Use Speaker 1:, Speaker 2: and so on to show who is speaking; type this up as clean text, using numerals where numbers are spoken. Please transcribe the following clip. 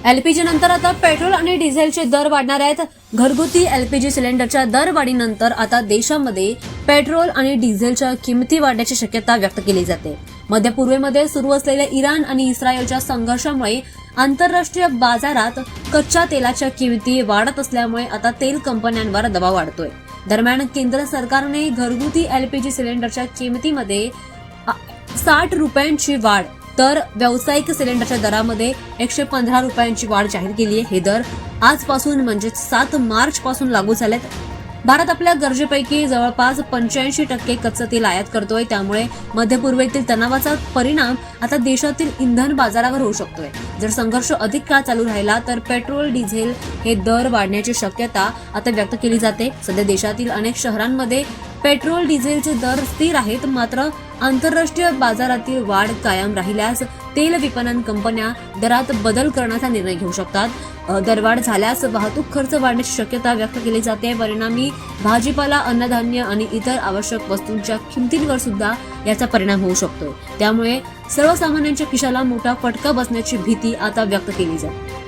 Speaker 1: LPG नंतर आता petrol आणि डिझेलचे दर वाढणार आहेत. घरगुती एलपीजी सिलेंडरच्या दरवाढीनंतर आता देशामध्ये पेट्रोल आणि डिझेलच्या किमती वाढण्याची शक्यता व्यक्त केली जाते. मध्य पूर्वेमध्ये सुरू असलेल्या इराण आणि इस्रायलच्या संघर्षामुळे आंतरराष्ट्रीय बाजारात कच्च्या तेलाच्या किमती वाढत असल्यामुळे आता तेल कंपन्यांवर दबाव वाढतोय. दरम्यान केंद्र सरकारने घरगुती एलपीजी सिलेंडरच्या किमतीमध्ये 60 रुपयांची वाढ तर व्यावसायिक सिलेंडरच्या दरामध्ये 115 रुपयांची वाढ जाहीर केली आहे. हे दर आजपासून म्हणजे 7 मार्च पासून लागू झालेत. भारत आपल्या गरजेपैकी जवळपास 85% कच्चं तेल आयात करतोय. त्यामुळे मध्य पूर्वेतील तणावाचा परिणाम आता देशातील इंधन बाजारावर होऊ शकतोय. जर संघर्ष अधिक काळ चालू राहिला तर पेट्रोल डिझेल हे दर वाढण्याची शक्यता आता व्यक्त केली जाते. सध्या देशातील अनेक शहरांमध्ये पेट्रोल डिझेलचे दर स्थिर आहेत. मात्र आंतरराष्ट्रीय बाजारातील वाढ कायम राहिल्यास तेल विपणन कंपन्या दरात बदल करण्याचा निर्णय घेऊ शकतात. दरवाढ झाल्यास वाहतूक खर्च वाढण्याची शक्यता व्यक्त केली जाते. परिणामी भाजीपाला, अन्नधान्य आणि इतर आवश्यक वस्तूंच्या किमतींवर सुद्धा याचा परिणाम होऊ शकतो. त्यामुळे सर्वसामान्यांच्या खिशाला मोठा फटका बसण्याची भीती आता व्यक्त केली जाते.